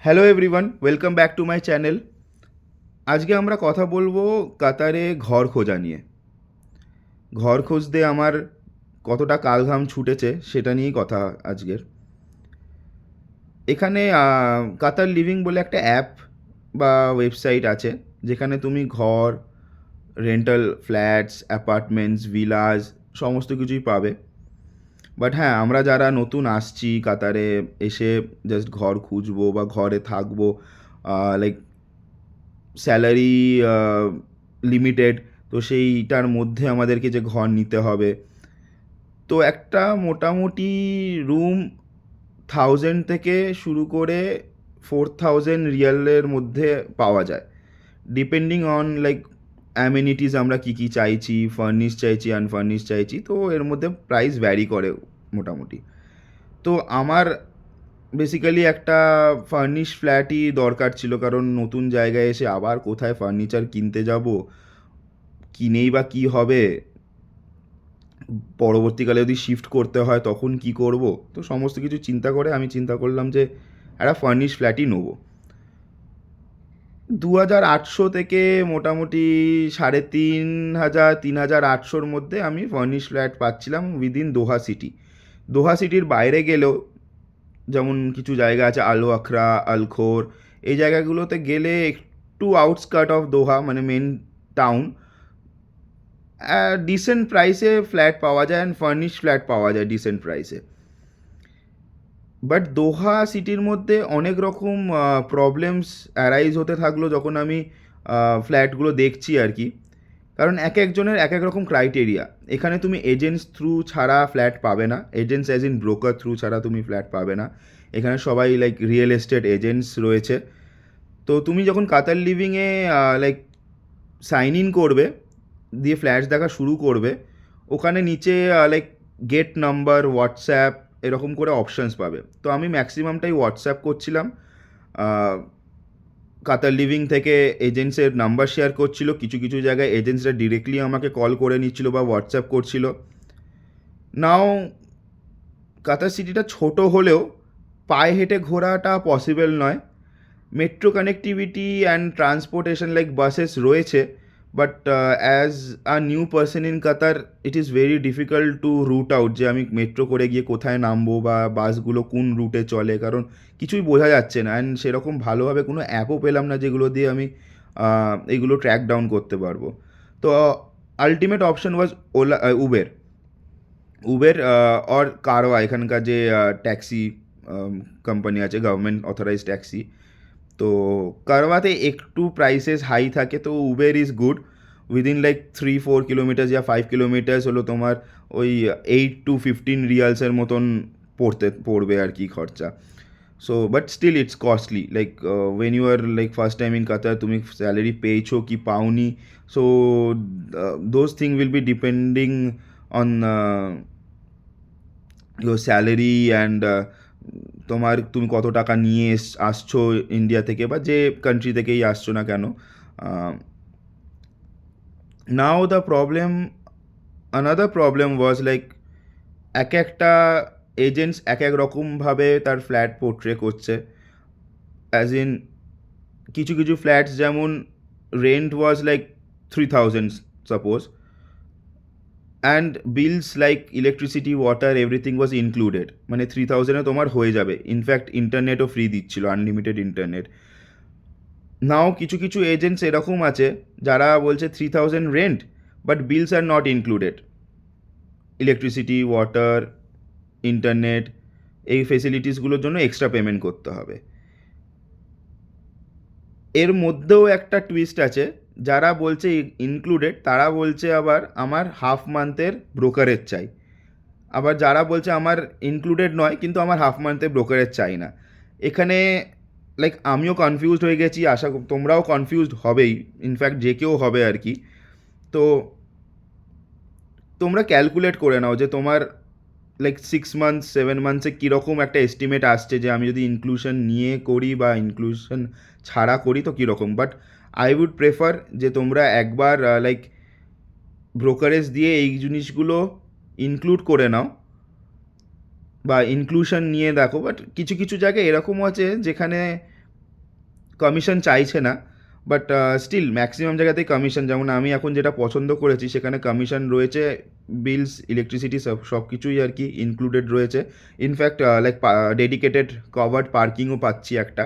Hello everyone, welcome back to my channel. আজকে আমরা কথা বলবো কাতারে ঘর খোঁজা নিয়ে। ঘর খুঁজতে আমার কতটা কালঘাম ছুটেছে সেটা নিয়েই কথা আজকের। এখানে কাতার লিভিং বলে একটা অ্যাপ বা ওয়েবসাইট আছে, যেখানে তুমি ঘর, রেন্টাল ফ্ল্যাটস, অ্যাপার্টমেন্টস, ভিলাস সমস্ত কিছুই পাবে। বাট হ্যাঁ, আমরা যারা নতুন আসছি কাতারে, এসে জাস্ট ঘর খুঁজবো বা ঘরে থাকবো, লাইক স্যালারি লিমিটেড, তো সেইটার মধ্যে আমাদেরকে যে ঘর নিতে হবে, তো একটা মোটামুটি রুম 1000 থেকে শুরু করে 4000 রিয়ালের মধ্যে পাওয়া যায়, ডিপেন্ডিং অন লাইক অ্যামিনিটিস আমরা কী কী চাইছি, ফার্নিশ চাইছি আনফার্নিশ চাইছি, তো এর মধ্যে প্রাইস ভ্যারি করে মোটামুটি। তো আমার বেসিক্যালি একটা ফার্নিশ ফ্ল্যাটই দরকার ছিল, কারণ নতুন জায়গায় এসে আবার কোথায় ফার্নিচার কিনতে যাব, কিনেই বা কী হবে, পরবর্তীকালে যদি শিফট করতে হয় তখন কি করব। তো সমস্ত কিছু চিন্তা করে আমি চিন্তা করলাম যে একটা ফার্নিশ ফ্ল্যাটই নেবো। 2800 থেকে মোটামুটি 3500 3800-র মধ্যে আমি ফার্নিশ ফ্ল্যাট পাচ্ছিলাম উইদিন দোহা সিটি। দোহা সিটির বাইরে গেলেও, যেমন কিছু জায়গা আছে আলো আখরা, আলখোর, এই জায়গাগুলোতে গেলে একটু আউটস্কার্ট অফ দোহা, মানে মেন টাউন, ডিসেন্ট প্রাইসে ফ্ল্যাট পাওয়া যায় অ্যান্ড ফার্নিশ ফ্ল্যাট পাওয়া যায় ডিসেন্ট প্রাইসে। বাট দোহা সিটির মধ্যে অনেক রকম প্রবলেমস অ্যারাইজ হতে থাকলো যখন আমি ফ্ল্যাটগুলো দেখছি আর কি। কারণ এক একজনের এক এক রকম ক্রাইটেরিয়া। এখানে তুমি এজেন্টস থ্রু ছাড়া ফ্ল্যাট পাবে না, agents as in broker through ছাড়া তুমি ফ্ল্যাট পাবে না। এখানে সবাই লাইক রিয়েল এস্টেট এজেন্টস রয়েছে। তো তুমি যখন কাতার লিভিংয়ে লাইক সাইন ইন করবে, দিয়ে ফ্ল্যাটস দেখা শুরু করবে, ওখানে নিচে লাইক গেট নাম্বার, হোয়াটসঅ্যাপ, এরকম করে অপশানস পাবে। তো আমি ম্যাক্সিমামটাই হোয়াটসঅ্যাপ করছিলাম। কাতার লিভিং থেকে এজেন্টসের নাম্বার শেয়ার করছিল, কিছু কিছু জায়গায় এজেন্টসরা ডিরেক্টলি আমাকে কল করে নিচ্ছিল বা হোয়াটসঅ্যাপ করছিল। নাও কাতার সিটিটা ছোট হলেও পায়ে হেঁটে ঘোরাটা পসিবল নয়। Metro connectivity and transportation like buses রয়েছে, but as a new person in Qatar it is very difficult to route out যে আমি মেট্রো করে গিয়ে কোথায় নামবো বা বাসগুলো কোন রুটে চলে, কারণ কিছুই বোঝা যাচ্ছে না। অ্যান্ড সেরকম ভালোভাবে কোনো অ্যাপও পেলাম না যেগুলো দিয়ে আমি এগুলো ট্র্যাক ডাউন করতে পারবো। তো ultimate option was Ola, Uber. Uber or Karwa, এখানকার যে ট্যাক্সি কোম্পানি আছে, গভর্নমেন্ট অথরাইজ ট্যাক্সি। তো কারওয়াতে একটু প্রাইসেস হাই থাকে, তো Uber is good. Within like 3-4 kilometre বা 5 কিলোমিটার্স হলো তোমার ওই 8 to 15 রিয়ালসের মতন পড়বে আর কি খরচা। So but still it's costly, like when you are like first time in Qatar, তুমি স্যালারি পেয়েছো কি পাওনি, so those thing will be depending on your salary and তুমি কত টাকা নিয়ে আসছো ইন্ডিয়া থেকে বা যে কান্ট্রি থেকেই আসছো না কেন। Now the problem, another problem was like এক একটা এজেন্টস এক এক রকমভাবে তার ফ্ল্যাট পোর্ট্রে করছে। অ্যাজ ইন কিছু কিছু ফ্ল্যাটস যেমন rent was like 3000 suppose, and bills like electricity, water, everything was included, মানে 3000-এ তোমার হয়ে যাবে। ইনফ্যাক্ট ইন্টারনেটও ফ্রি দিচ্ছিল, আনলিমিটেড ইন্টারনেট। নাও কিছু কিছু এজেন্টস এরকম আছে যারা বলছে 3000 rent, but bills are not included, electricity, water, internet, এই ফেসিলিটিসগুলোর জন্য এক্সট্রা পেমেন্ট করতে হবে। এর মধ্যেও একটা টুইস্ট আছে, যারা বলছে ইনক্লুডেড তারা বলছে আবার আমার হাফ মান্থের ব্রোকারেজ চাই, আবার যারা বলছে আমার ইনক্লুডেড নয় কিন্তু আমার হাফ মান্থের ব্রোকারেজ চাই না। এখানে লাইক আমিও কনফিউজড হয়ে গেছি, আশা তোমরাও কনফিউজড হবেই, ইনফ্যাক্ট যে কেউ হবে আর কি। তো তোমরা ক্যালকুলেট করে নাও যে তোমার লাইক 6 মান্থস 7 মান্থসে কীরকম একটা এস্টিমেট আসছে, যে আমি যদি ইনক্লুশন নিয়ে করি বা ইনক্লুশন ছাড়া করি তো কীরকম। বাট আই উড প্রেফার যে তোমরা একবার লাইক ব্রোকারেজ দিয়ে এই জিনিসগুলো ইনক্লুড করে নাও বা ইনক্লুশন নিয়ে দেখো। বাট কিছু কিছু জায়গায় এরকমও আছে যেখানে কমিশন চাইছে না, বাট স্টিল ম্যাক্সিমাম জায়গাতেই কমিশন। যেমন আমি এখন যেটা পছন্দ করেছি সেখানে কমিশন রয়েছে, বিলস, ইলেকট্রিসিটি সব কিছুই আর কি ইনক্লুডেড রয়েছে। ইনফ্যাক্ট লাইক ডেডিকেটেড কভার্ড পার্কিংও পাচ্ছি একটা।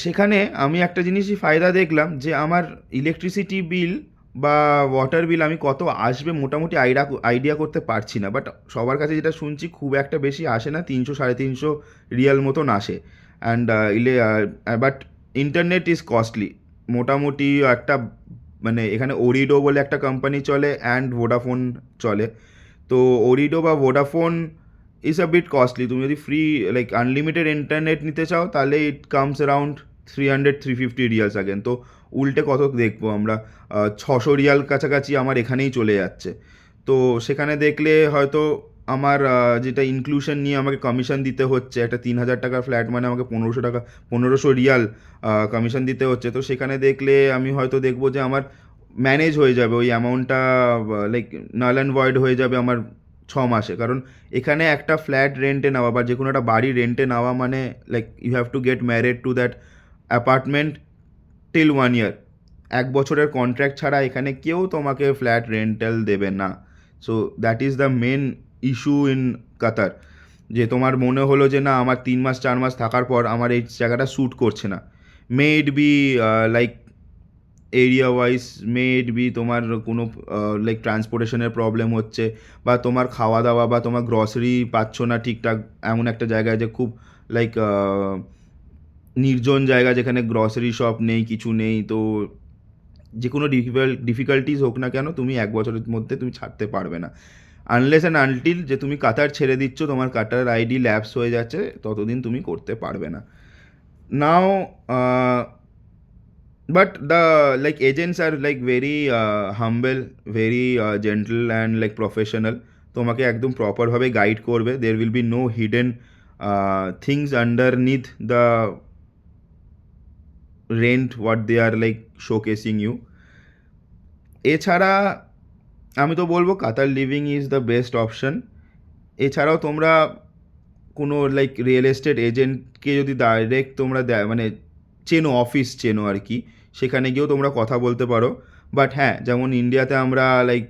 সেখানে আমি একটা জিনিসই ফায়দা দেখলাম যে আমার ইলেকট্রিসিটি বিল বা ওয়াটার বিল আমি কত আসবে মোটামুটি আইডিয়া করতে পারছি না, বাট সবার কাছে যেটা শুনছি খুব একটা বেশি আসে না, 300-350 রিয়াল মতন আসে। And but internet is costly মোটামুটি। একটা মানে এখানে ওরিডো বলে একটা কোম্পানি চলে অ্যান্ড ভোডাফোন চলে। তো ওরিডো বা Vodafone is a bit costly. তুমি যদি ফ্রি লাইক আনলিমিটেড ইন্টারনেট নিতে চাও তাহলে it comes around 300-350 riyals again. তো উল্টে কত দেখবো আমরা, 600 রিয়াল কাছাকাছি আমার এখানেই চলে যাচ্ছে। তো সেখানে দেখলে হয়তো আমার যেটা ইনক্লুশন নিয়ে আমাকে কমিশন দিতে হচ্ছে, একটা 3,000 টাকার ফ্ল্যাট মানে আমাকে 1500 রিয়াল কমিশন দিতে হচ্ছে। তো সেখানে দেখলে আমি হয়তো দেখবো যে আমার ম্যানেজ হয়ে যাবে ওই অ্যামাউন্টটা, লাইক নাল অ্যান্ড ভয়েড হয়ে যাবে আমার 6 মাসে। কারণ এখানে একটা ফ্ল্যাট রেন্টে নেওয়া বা যে কোনো একটা বাড়ি রেন্টে নেওয়া মানে like you have to get married to that apartment till 1 year. 1 বছরের কন্ট্রাক্ট ছাড়া এখানে কেউ তোমাকে ফ্ল্যাট রেন্টাল দেবে না। So that is the main issue in Qatar. যে তোমার মনে হলো যে না আমার 3 মাস 4 মাস থাকার পর আমার এই জায়গাটা স্যুট করছে না, may it be like area wise, may it be তোমার কোনো লাইক ট্রান্সপোর্টেশনের প্রবলেম হচ্ছে, বা তোমার খাওয়া দাওয়া বা তোমার গ্রসারি পাচ্ছ না ঠিকঠাক এমন একটা জায়গায় যে খুব লাইক নির্জন জায়গা যেখানে গ্রসারি শপ নেই, কিছু নেই। তো যে কোনো ডিফিকাল্টিস হোক না কেন তুমি 1 বছরের মধ্যে তুমি ছাড়তে পারবে না, আনলেস অ্যান্ড আনটিল যে তুমি কাতার ছেড়ে দিচ্ছ, তোমার কাতার আইডি ল্যাপস হয়ে যাচ্ছে, ততদিন তুমি করতে পারবে না। নাও but the like agents are like very humble, very gentle and like professional. তোমাকে একদম প্রপার ভাবে গাইড করবে। there will be no hidden things underneath the rent what they are like showcasing you. এছাড়া আমি তো বলবো Qatar living is the best option. এছাড়াও তোমরা কোনো লাইক রিয়েল এস্টেট এজেন্টকে যদি ডাইরেক্ট তোমরা মানে চেনো, অফিস চেনো আর কি, সেখানে গিয়েও তোমরা কথা বলতে পারো। বাট হ্যাঁ, যেমন ইন্ডিয়াতে আমরা লাইক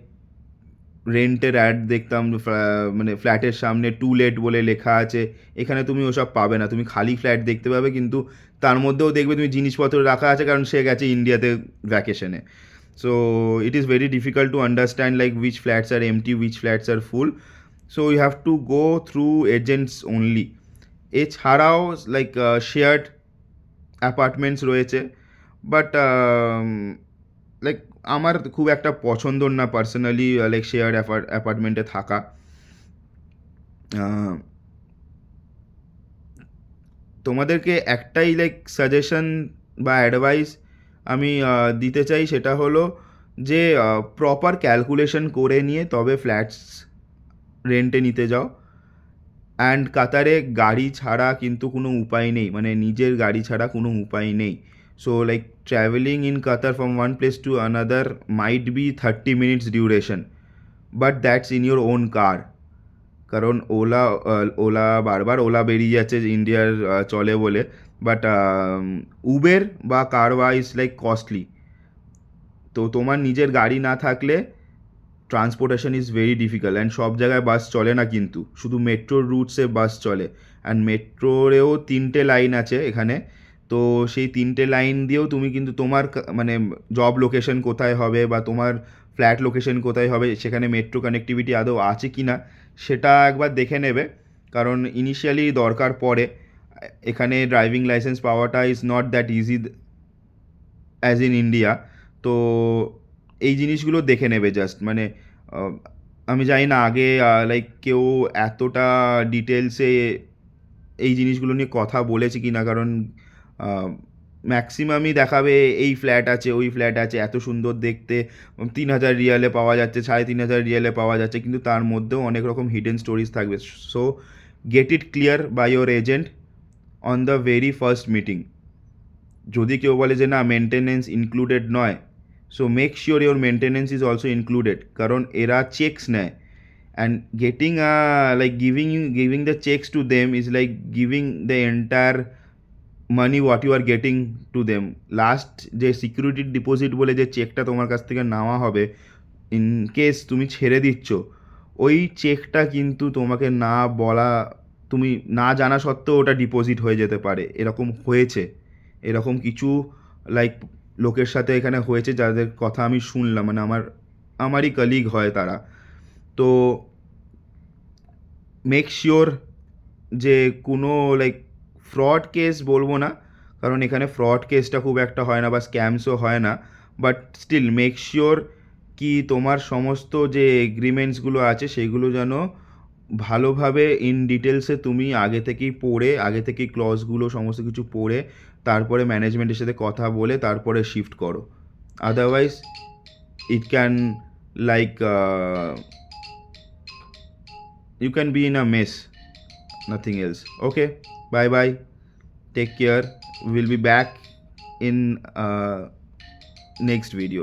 রেন্টের অ্যাড দেখতাম, মানে ফ্ল্যাটের সামনে টু লেট বলে লেখা আছে, এখানে তুমি ওসব পাবে না। তুমি খালি ফ্ল্যাট দেখতে পাবে, কিন্তু তার মধ্যেও দেখবে তুমি জিনিসপত্র রাখা আছে, কারণ সে গেছে ইন্ডিয়াতে ভ্যাকেশনে। So it is very difficult to understand like which flats are empty, which flats are full. So you have to go through agents only. এছাড়াও লাইক শেয়ার্ড অ্যাপার্টমেন্টস রয়েছে, বাট লাইক আমার খুব একটা পছন্দর না পার্সোনালি লাইক শেয়ার্ড অ্যাপার্টমেন্টে থাকা। আহ, তোমাদেরকে একটাই লাইক সাজেশন বা অ্যাডভাইস আমি দিতে চাই, সেটা হলো যে প্রপার ক্যালকুলেশন করে নিয়ে তবে ফ্ল্যাটস রেন্টে নিতে যাও। অ্যান্ড কাতারে গাড়ি ছাড়া কিন্তু কোনো উপায় নেই, মানে নিজের গাড়ি ছাড়া কোনো উপায় নেই। So like travelling in Qatar from one place to another might be 30 minutes duration, but that's in your own কার। কারণ ওলা বারবার ওলা বেরিয়ে যাচ্ছে ইন্ডিয়ার চলে বলে, বাট উবের বা কারওয়া ইজ লাইক কস্টলি। তো তোমার নিজের গাড়ি না থাকলে transportation is very difficult. And সব জায়গায় বাস চলে না, কিন্তু শুধু মেট্রোর রুটসে বাস চলে। অ্যান্ড মেট্রোরেও 3টে লাইন আছে এখানে। তো সেই 3টে লাইন দিয়েও তুমি কিন্তু তোমার মানে জব লোকেশন কোথায় হবে বা তোমার ফ্ল্যাট লোকেশন কোথায় হবে, সেখানে মেট্রো কানেক্টিভিটি আদৌ আছে কি না সেটা একবার দেখে নেবে। কারণ ইনিশিয়ালি দরকার পড়ে। এখানে ড্রাইভিং লাইসেন্স পাওয়াটা is not that easy as in India. তো এই জিনিসগুলো দেখে নেবে জাস্ট। মানে আমি জানি না আগে লাইক কেউ এতটা ডিটেলসে এই জিনিসগুলো নিয়ে কথা বলেছে কি না, কারণ ম্যাক্সিমামই দেখাবে এই ফ্ল্যাট আছে, ওই ফ্ল্যাট আছে, এত সুন্দর দেখতে, 3,000 রিয়ালে পাওয়া যাচ্ছে, 3,500 রিয়ালে পাওয়া যাচ্ছে, কিন্তু তার মধ্যেও অনেক রকম হিডেন স্টোরিজ থাকবে। So get it clear by your agent on the very first meeting. যদি কেউ বলে যে না মেনটেনেন্স ইনক্লুডেড নয়, so make sure your maintenance is also included, কারণ এরা চেকস নেয়। And getting like giving the cheques to them is like giving the entire money what you are getting to them. Last যে security deposit বলে যে চেকটা তোমার কাছ থেকে নেওয়া হবে, ইন কেস তুমি ছেড়ে দিচ্ছ, ওই চেকটা কিন্তু তোমাকে না বলা, তুমি না জানা সত্ত্বেও ওটা ডিপোজিট হয়ে যেতে পারে। এরকম হয়েছে, এরকম কিছু লাইক লোকের সাথে এখানে হয়েছে যাদের কথা আমি শুনলাম, মানে আমারই কলিগ হয় তারা। তো মেক শিওর যে কোনো লাইক ফ্রড কেস বলবো না, কারণ এখানে ফ্রড কেসটা খুব একটা হয় না বা স্ক্যামসও হয় না, বাট স্টিল মেক শিওর কি তোমার সমস্ত যে এগ্রিমেন্টসগুলো আছে সেগুলো যেন ভালোভাবে ইন ডিটেলসে তুমি আগে থেকেই পড়ে, আগে থেকেই ক্লজগুলো সমস্ত কিছু পড়ে তারপরে ম্যানেজমেন্টের সাথে কথা বলে তারপরে শিফট করো। Otherwise it can like you can be in a mess, nothing else. Okay, bye bye, take care. We'll be back in next video.